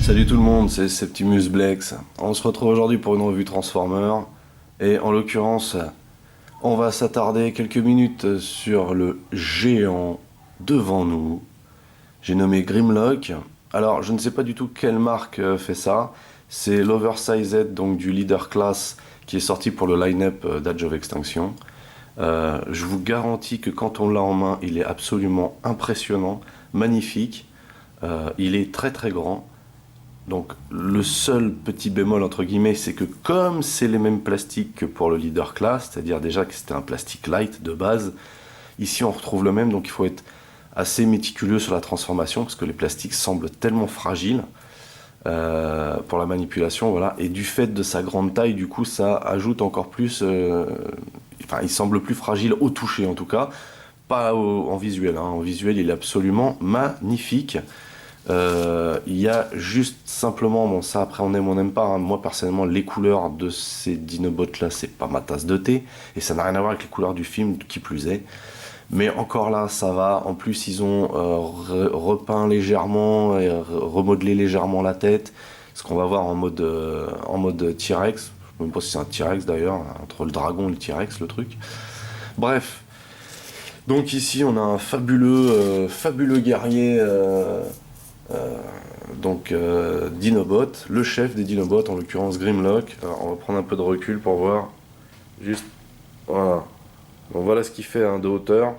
Salut tout le monde, c'est Septimus Blex. On se retrouve aujourd'hui pour une revue Transformer. Et en l'occurrence, on va s'attarder quelques minutes sur le géant devant nous. J'ai nommé Grimlock. Alors, je ne sais pas du tout quelle marque fait ça. C'est l'Oversized, donc du Leader Class, qui est sorti pour le line-up d'Age of Extinction. Je vous garantis que quand on l'a en main, il est absolument impressionnant, magnifique. Il est très très grand. Donc le seul petit bémol entre guillemets, c'est que comme c'est les mêmes plastiques que pour le Leader Class, c'est-à-dire déjà que c'était un plastique light de base, ici on retrouve le même, donc il faut être assez méticuleux sur la transformation parce que les plastiques semblent tellement fragiles pour la manipulation, voilà. Et du fait de sa grande taille, du coup, ça ajoute encore plus. Enfin, il semble plus fragile au toucher en tout cas, pas en visuel. Hein. En visuel, il est absolument magnifique. Il y a juste simplement, bon ça après on aime ou on n'aime pas, hein. Moi personnellement les couleurs de ces Dinobots là c'est pas ma tasse de thé, et ça n'a rien à voir avec les couleurs du film qui plus est, mais encore là ça va, en plus ils ont repeint légèrement et remodelé légèrement la tête, ce qu'on va voir en mode T-Rex, je sais même pas si c'est un T-Rex d'ailleurs, entre le dragon et le T-Rex le truc, bref. Donc ici on a un fabuleux guerrier Dinobot, le chef des Dinobots, en l'occurrence Grimlock. Alors, on va prendre un peu de recul pour voir. Juste, voilà. Donc voilà ce qu'il fait hein, de hauteur.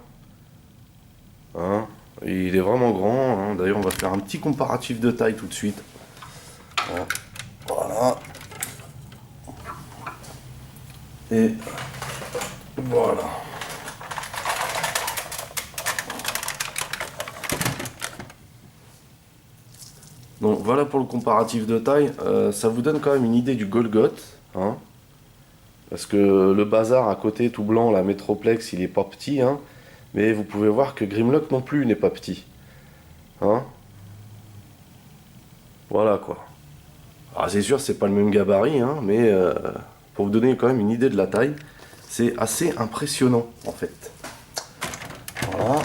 Hein. Il est vraiment grand. Hein. D'ailleurs, on va faire un petit comparatif de taille tout de suite. Hein. Voilà. Et voilà. Donc voilà pour le comparatif de taille, ça vous donne quand même une idée du Golgoth, hein, parce que le bazar à côté tout blanc, la Metroplex, il est pas petit, hein, mais vous pouvez voir que Grimlock non plus n'est pas petit, hein. Voilà quoi. Alors c'est sûr c'est pas le même gabarit, hein, mais pour vous donner quand même une idée de la taille, c'est assez impressionnant en fait. Voilà.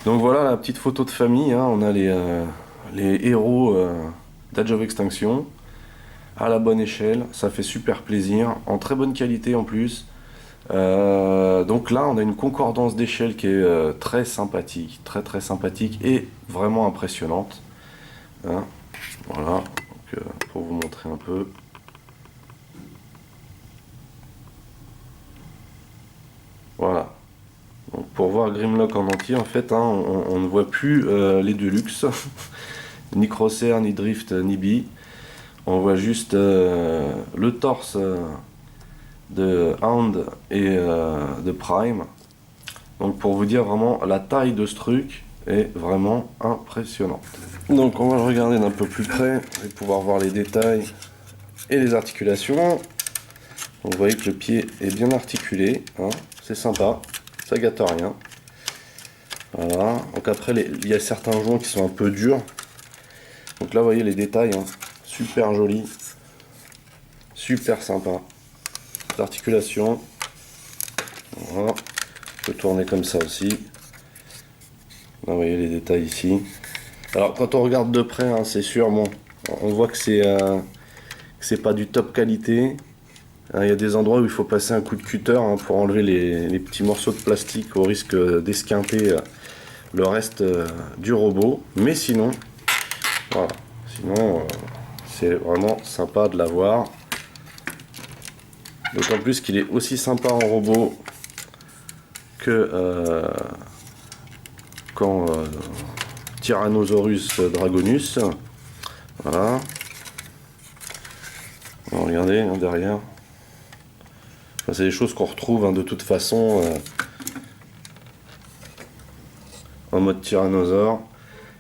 Donc voilà la petite photo de famille, hein. On a les héros d'Age of Extinction, à la bonne échelle, ça fait super plaisir, en très bonne qualité en plus. Donc là on a une concordance d'échelle qui est très sympathique, très sympathique et vraiment impressionnante. Hein. Voilà, donc, pour vous montrer un peu. Voilà. Donc, pour voir Grimlock en entier, en fait, hein, on ne voit plus les Deluxe, ni Crosshair, ni Drift, ni Bee. On voit juste le torse de Hound et de Prime. Donc pour vous dire vraiment la taille de ce truc est vraiment impressionnante. Donc on va le regarder d'un peu plus près et pouvoir voir les détails et les articulations. Donc vous voyez que le pied est bien articulé, hein, c'est sympa, ça gâte rien. Voilà. Donc après il y a certains joints qui sont un peu durs. Donc là vous voyez les détails, hein, super joli, super sympa. L'articulation, voilà. Je peux tourner comme ça aussi. Là, vous voyez les détails ici. Alors quand on regarde de près, hein, c'est sûr, bon, on voit que c'est pas du top qualité. Il y a des endroits où il faut passer un coup de cutter hein, pour enlever les petits morceaux de plastique au risque d'esquinter le reste du robot. Mais sinon, voilà. Sinon, c'est vraiment sympa de l'avoir. D'autant plus qu'il est aussi sympa en robot que quand Tyrannosaurus Dragonus. Voilà. Alors, regardez hein, derrière. Enfin, c'est des choses qu'on retrouve hein, de toute façon en mode tyrannosaure.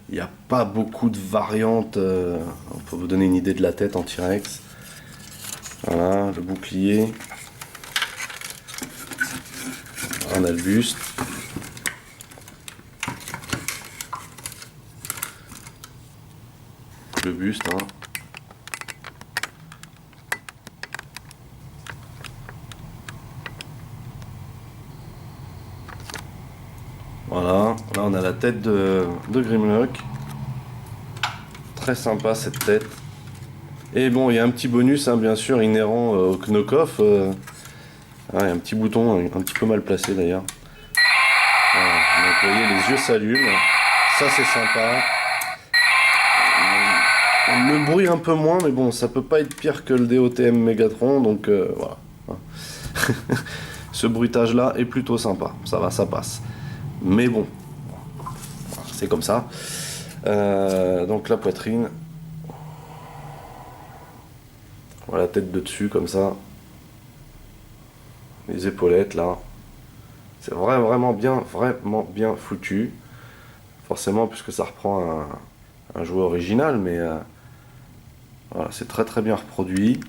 Il n'y a pas beaucoup de variantes pour vous donner une idée de la tête en T-Rex. Voilà, le bouclier. On a le buste. Le buste, hein. Voilà, là on a la tête de Grimlock. très sympa cette tête. Et bon, il y a un petit bonus, hein, bien sûr, inhérent au knock-off. Il y a un petit bouton, un petit peu mal placé d'ailleurs. Voilà. Donc vous voyez, les yeux s'allument. Ça c'est sympa. Le bruit un peu moins, mais bon, ça peut pas être pire que le DOTM Megatron, donc voilà. Ce bruitage là est plutôt sympa, ça va, ça passe. Mais bon, c'est comme ça. Donc la poitrine. Voilà, la tête de dessus comme ça. Les épaulettes là. C'est vraiment bien foutu. Forcément, puisque ça reprend un jouet original, mais voilà, c'est très bien reproduit.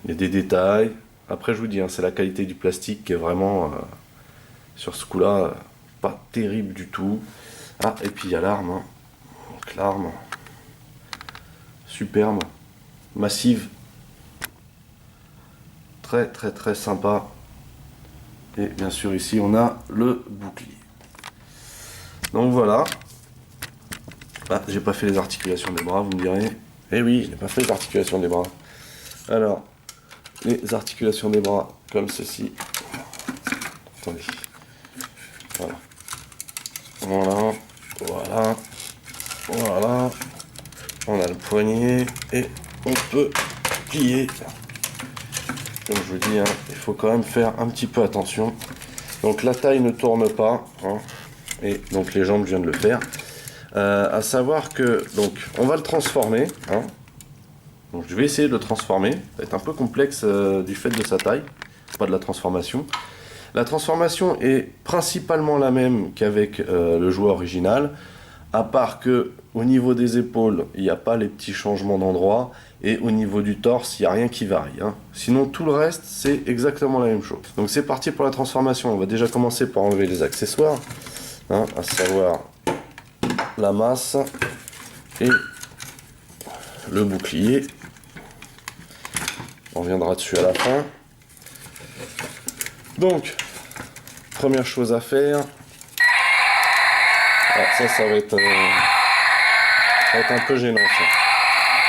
Il y a des détails. Après, je vous dis, hein, c'est la qualité du plastique qui est vraiment, sur ce coup-là, pas terrible du tout. Ah, et puis il y a l'arme. Hein. Donc l'arme, superbe, massive. Très sympa. Et bien sûr, ici, on a le bouclier. Donc voilà. Ah, j'ai pas fait les articulations des bras, vous me direz. Eh oui, j'ai pas fait les articulations des bras. Alors, les articulations des bras, comme ceci. Attendez. Voilà. Voilà. On a le poignet et on peut plier. Comme je vous dis, hein, il faut quand même faire un petit peu attention. Donc la taille ne tourne pas. Hein, et donc les jambes, je viens de le faire. À savoir que donc on va le transformer. Hein. Donc je vais essayer de le transformer. Ça va être un peu complexe du fait de sa taille, pas de la transformation. La transformation est principalement la même qu'avec le jouet original, à part que au niveau des épaules, il n'y a pas les petits changements d'endroit, et au niveau du torse, il n'y a rien qui varie. Hein. Sinon tout le reste, c'est exactement la même chose. Donc c'est parti pour la transformation. On va déjà commencer par enlever les accessoires, hein, à savoir la masse et le bouclier. On reviendra dessus à la fin. Donc, première chose à faire. Alors ça va être un peu gênant ça.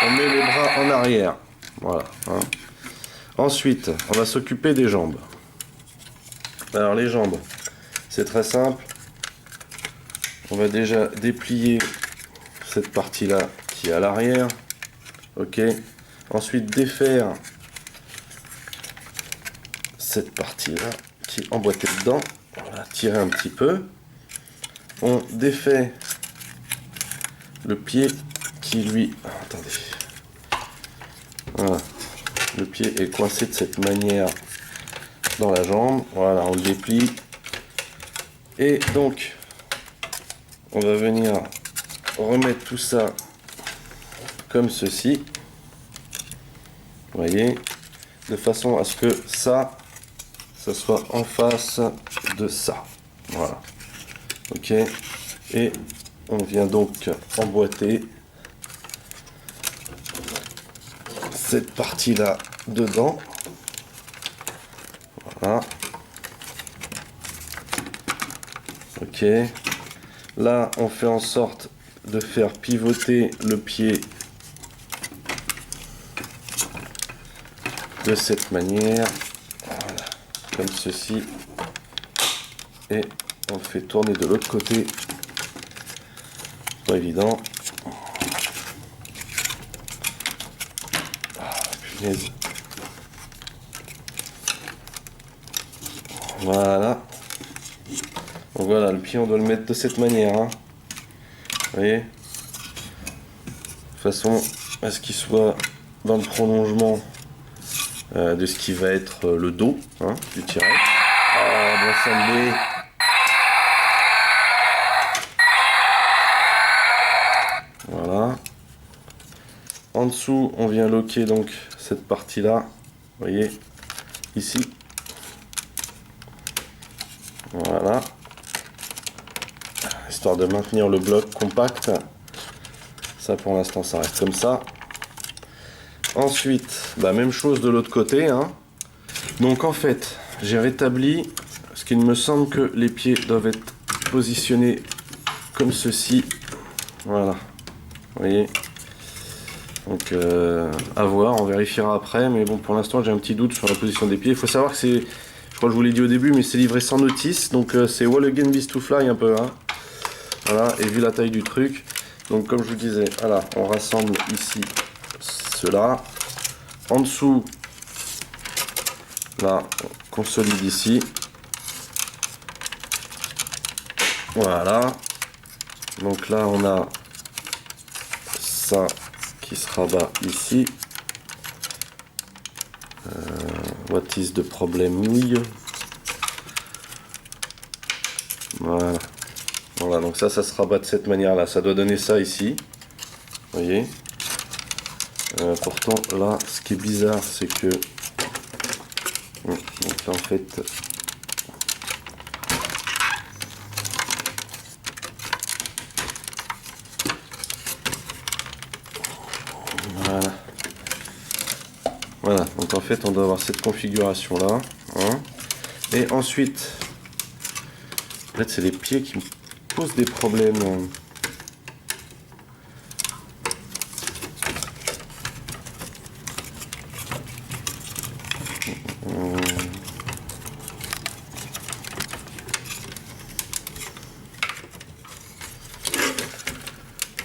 On met les bras en arrière. Voilà. Hein. Ensuite, on va s'occuper des jambes. Alors les jambes, c'est très simple. On va déjà déplier cette partie-là qui est à l'arrière. Ok. Ensuite, défaire cette partie-là qui est emboîtée dedans. Voilà, tirer un petit peu. On défait le pied qui lui... Attendez. Voilà. Le pied est coincé de cette manière dans la jambe. Voilà, on le déplie. Et donc, on va venir remettre tout ça comme ceci. Vous voyez, de façon à ce que ça soit en face de ça. Voilà. Ok. Et on vient donc emboîter cette partie-là dedans. Voilà. Ok. Là, on fait en sorte de faire pivoter le pied de cette manière. Voilà. Comme ceci. Et on le fait tourner de l'autre côté. Pas évident. Ah, punaise. Voilà. Donc voilà, le pied on doit le mettre de cette manière. Hein. Vous voyez, de façon à ce qu'il soit dans le prolongement de ce qui va être le dos, hein, du tirage. Ah, bon semblé. Voilà. En dessous, on vient loquer donc cette partie-là. Vous voyez, ici. Voilà. Histoire de maintenir le bloc compact. Ça pour l'instant ça reste comme ça. Ensuite, bah, même chose de l'autre côté. Hein. Donc en fait, j'ai rétabli, parce qu'il me semble que les pieds doivent être positionnés comme ceci. Voilà. Vous voyez. Donc à voir, on vérifiera après, mais bon, pour l'instant j'ai un petit doute sur la position des pieds. Il faut savoir que c'est, je crois que je vous l'ai dit au début, mais c'est livré sans notice, donc c'est Wall Again Beast to Fly un peu, hein. Voilà, et vu la taille du truc, donc comme je vous disais, voilà, on rassemble ici cela. En dessous, là, on consolide ici. Voilà. Donc là, on a ça qui se rabat ici. What is the problem? Oui. Voilà. Voilà, donc ça se rabat de cette manière-là. Ça doit donner ça ici. Vous voyez. Pourtant, là, ce qui est bizarre, c'est que... Donc là, en fait... Voilà. Voilà, donc en fait, on doit avoir cette configuration-là. Hein. Et ensuite... En fait, c'est les pieds qui me posent des problèmes.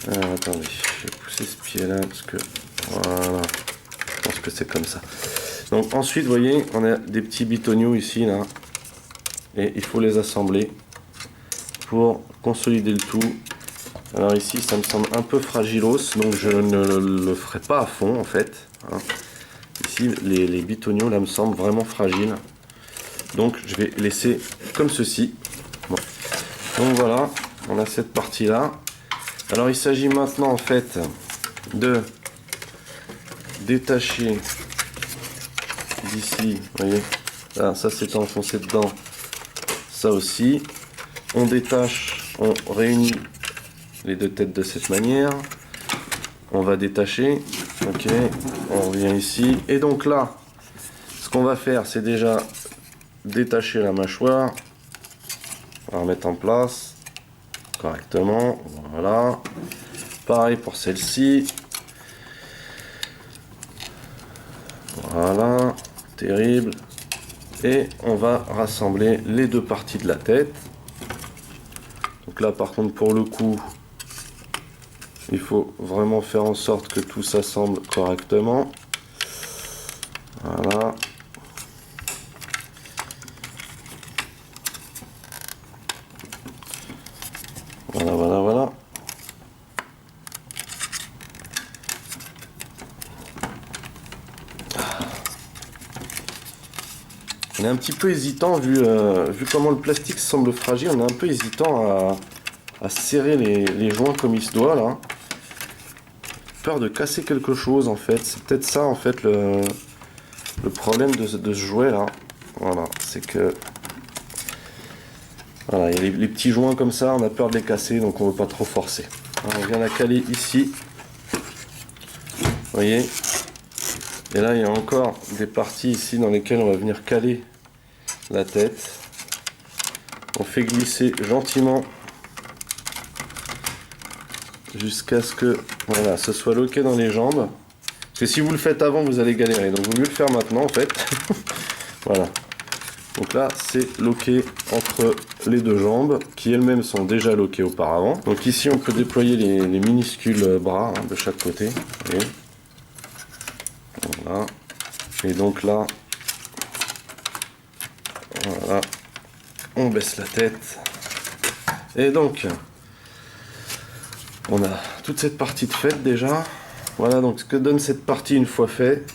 Alors attendez, je vais pousser ce pied là parce que voilà, je pense que c'est comme ça. Donc ensuite, vous voyez, on a des petits bitoniaux ici là, et il faut les assembler pour consolider le tout. Alors ici, ça me semble un peu fragilos, donc je ne le ferai pas à fond en fait. Hein. Ici, les bitoniaux là me semblent vraiment fragiles, donc je vais laisser comme ceci. Bon. Donc voilà, on a cette partie là. Alors il s'agit maintenant en fait de détacher d'ici, vous voyez, là, ça c'est enfoncé dedans, ça aussi. On détache, on réunit les deux têtes de cette manière. On va détacher, ok, on revient ici. Et donc là, ce qu'on va faire, c'est déjà détacher la mâchoire. On va remettre en place correctement, voilà. Pareil pour celle-ci. Voilà, terrible. Et on va rassembler les deux parties de la tête. Donc là, par contre, pour le coup, il faut vraiment faire en sorte que tout s'assemble correctement. Voilà. Voilà, voilà, voilà. On est un petit peu hésitant, vu comment le plastique semble fragile, on est un peu hésitant à serrer les joints comme il se doit là. Peur de casser quelque chose en fait, c'est peut-être ça en fait le problème de ce jouet là. Voilà, c'est que voilà, il y a les petits joints comme ça, on a peur de les casser, donc on veut pas trop forcer. Alors, on vient la caler ici, vous voyez. Et là il y a encore des parties ici dans lesquelles on va venir caler la tête. On fait glisser gentiment jusqu'à ce que voilà, ce soit loqué dans les jambes. Parce que si vous le faites avant, vous allez galérer. Donc, il vaut mieux le faire maintenant, en fait. Voilà. Donc là, c'est loqué entre les deux jambes, qui elles-mêmes sont déjà loquées auparavant. Donc ici, on peut déployer les minuscules bras hein, de chaque côté. Vous voyez. Voilà. Et donc là, voilà, on baisse la tête. Et donc, on a toute cette partie de faite déjà. Voilà donc ce que donne cette partie une fois fait.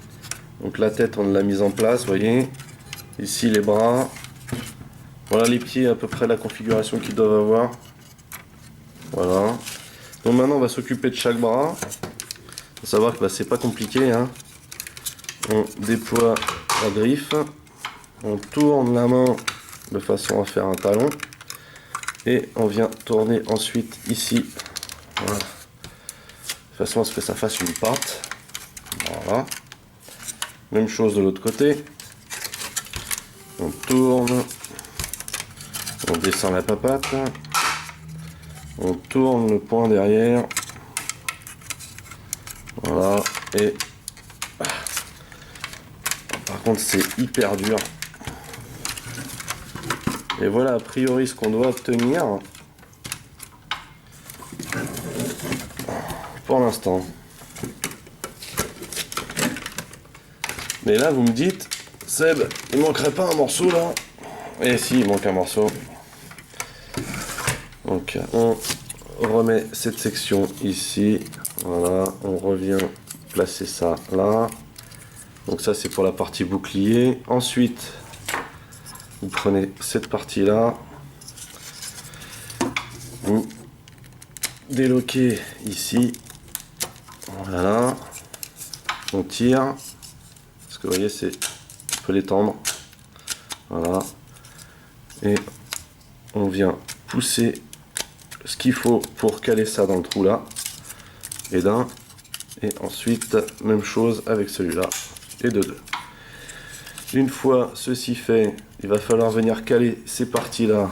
Donc la tête on l'a mise en place, vous voyez. Ici les bras. Voilà les pieds, à peu près la configuration qu'ils doivent avoir. Voilà. Donc maintenant on va s'occuper de chaque bras. Faut savoir que bah, c'est pas compliqué. Hein. On déploie la griffe. On tourne la main de façon à faire un talon. Et on vient tourner ensuite ici. Voilà. De façon à ce que ça fasse une patte. Voilà. Même chose de l'autre côté. On tourne. On descend la papate. On tourne le point derrière. Et par contre c'est hyper dur. Et voilà a priori ce qu'on doit obtenir pour l'instant. Mais là vous me dites, Seb, il manquerait pas un morceau là? Et si, il manque un morceau. Donc on remet cette section ici. Voilà, on revient placer ça là. Donc ça c'est pour la partie bouclier. Ensuite, vous prenez cette partie là. Vous déloquez ici. Voilà. On tire. Parce que vous voyez, on peut l'étendre. Voilà. Et on vient pousser ce qu'il faut pour caler ça dans le trou là. Et d'un. Et ensuite, même chose avec celui-là. Et de deux. Une fois ceci fait, il va falloir venir caler ces parties là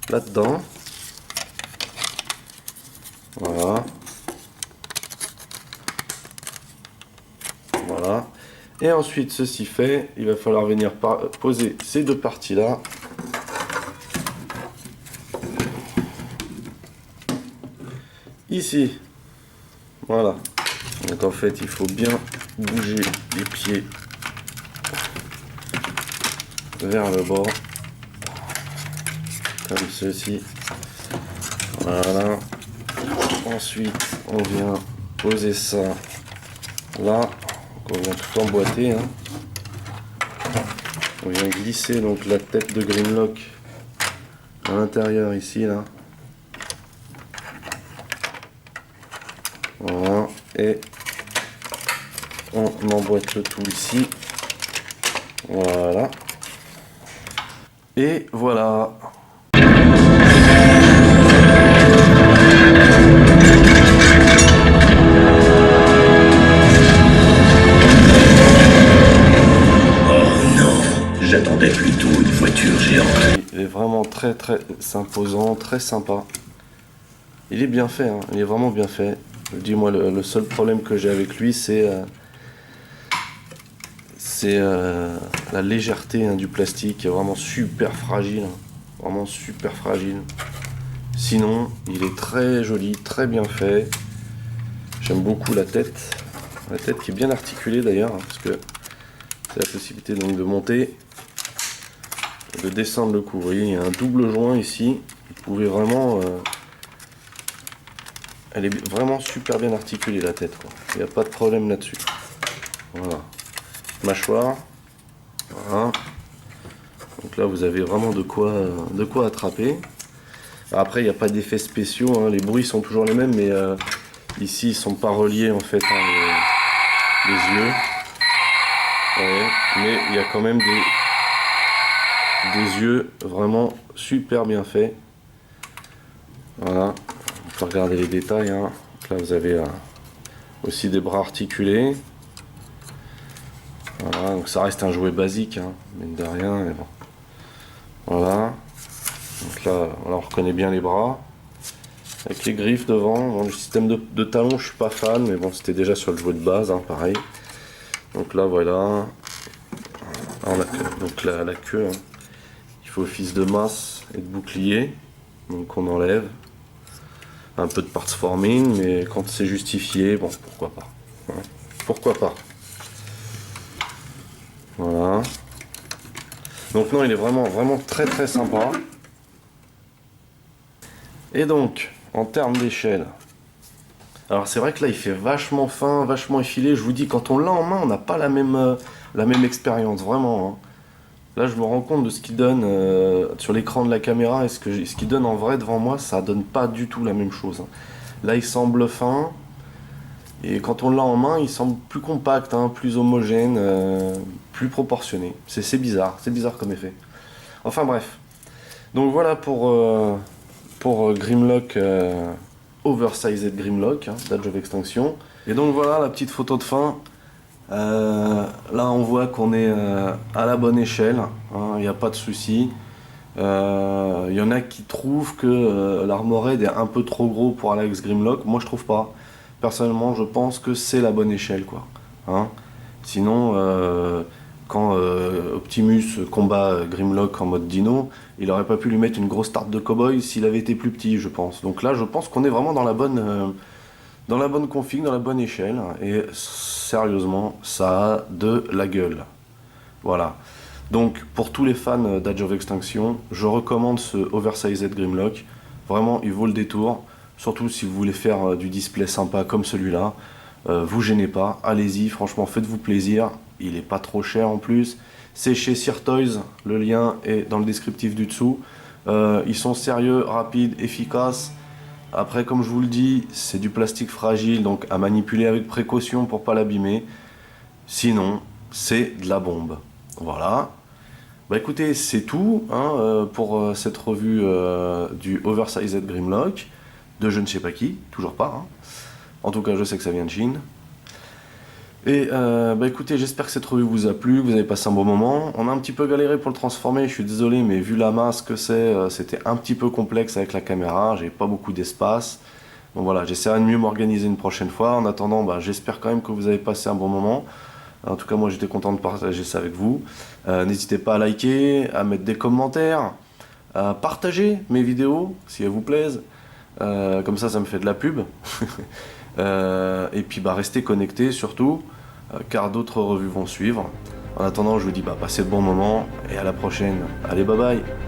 là-dedans. Voilà. Voilà. Et ensuite, ceci fait, il va falloir venir poser ces deux parties là. Ici. Voilà. Donc en fait, il faut bien bouger les pieds vers le bas. Comme ceci. Voilà. Ensuite, on vient poser ça là. Donc on vient tout emboîter. Hein. On vient glisser donc la tête de Grimlock à l'intérieur ici là. Voilà. Et on emboîte le tout ici. Voilà. Et voilà. J'attendais plutôt une voiture géante. Il est vraiment très imposant, très sympa. Il est bien fait, hein. Il est vraiment bien fait. Je dis moi le seul problème que j'ai avec lui c'est la légèreté hein, du plastique, qui est vraiment super fragile. Hein. Vraiment super fragile. Sinon, il est très joli, très bien fait. J'aime beaucoup la tête. La tête qui est bien articulée d'ailleurs, hein, parce que c'est la possibilité donc de monter. De descendre le cou. Vous voyez, il y a un double joint ici. Vous pouvez vraiment... elle est vraiment super bien articulée la tête. Quoi. Il n'y a pas de problème là-dessus. Voilà. Mâchoire. Voilà. Donc là, vous avez vraiment de quoi attraper. Après, il n'y a pas d'effets spéciaux. Hein. Les bruits sont toujours les mêmes, mais ici, ils sont pas reliés en fait hein, les yeux. Ouais. Mais il y a quand même des yeux vraiment super bien faits. Voilà, on peut regarder les détails. Hein. Là, vous avez aussi des bras articulés. Voilà, donc ça reste un jouet basique, hein, mine de rien. Mais bon. Voilà. Donc là, on reconnaît bien les bras. Avec les griffes devant. Bon, le système de talons, je suis pas fan, mais bon, c'était déjà sur le jouet de base, hein, pareil. Donc là, voilà. Donc la queue. Hein. Office de masse et de bouclier, donc on enlève un peu de parts forming, mais quand c'est justifié, bon pourquoi pas, hein, pourquoi pas. Voilà. Donc non, il est vraiment très sympa. Et donc en termes d'échelle, alors c'est vrai que là il fait vachement fin, vachement effilé. Je vous dis, quand on l'a en main, on n'a pas la même expérience vraiment. Hein. Là, je me rends compte de ce qu'il donne sur l'écran de la caméra et ce qu'il donne en vrai devant moi, ça donne pas du tout la même chose. Hein. Là, il semble fin et quand on l'a en main, il semble plus compact, hein, plus homogène, plus proportionné. C'est bizarre comme effet. Enfin bref. Donc voilà pour Grimlock, Oversized Grimlock, hein, d'Edge of Extinction. Et donc voilà la petite photo de fin. Là on voit qu'on est à la bonne échelle, il n'y a pas de souci. Il y en a qui trouvent que l'Armored est un peu trop gros pour Alex Grimlock. Moi je trouve pas. Personnellement, je pense que c'est la bonne échelle, quoi. Hein. Sinon, quand Optimus combat Grimlock en mode dino, il aurait pas pu lui mettre une grosse tarte de cow-boy s'il avait été plus petit, je pense. Donc là, je pense qu'on est vraiment dans la bonne config, dans la bonne échelle. Et sérieusement, ça a de la gueule. Voilà. Donc, pour tous les fans d'Age of Extinction, je recommande ce Oversized Grimlock. Vraiment, il vaut le détour. Surtout si vous voulez faire du display sympa comme celui-là. Vous gênez pas, allez-y, franchement, faites-vous plaisir. Il est pas trop cher en plus. C'est chez Sear Toys, le lien est dans le descriptif du dessous. Ils sont sérieux, rapides, efficaces. Après, comme je vous le dis, c'est du plastique fragile, donc à manipuler avec précaution pour pas l'abîmer. Sinon, c'est de la bombe. Voilà. Bah écoutez, c'est tout hein, pour cette revue du Oversized Grimlock, de je ne sais pas qui, toujours pas. Hein. En tout cas, je sais que ça vient de Chine. Et bah écoutez, j'espère que cette revue vous a plu, que vous avez passé un bon moment. On a un petit peu galéré pour le transformer, je suis désolé, mais vu la masse que c'est, c'était un petit peu complexe avec la caméra, j'ai pas beaucoup d'espace. Donc voilà, j'essaierai de mieux m'organiser une prochaine fois. En attendant, bah, j'espère quand même que vous avez passé un bon moment. En tout cas, moi j'étais content de partager ça avec vous. N'hésitez pas à liker, à mettre des commentaires, à partager mes vidéos si elles vous plaisent. Comme ça me fait de la pub. Et puis bah, restez connectés surtout, car d'autres revues vont suivre. En attendant, je vous dis bah, passez de bons moments et à la prochaine. Allez, bye bye!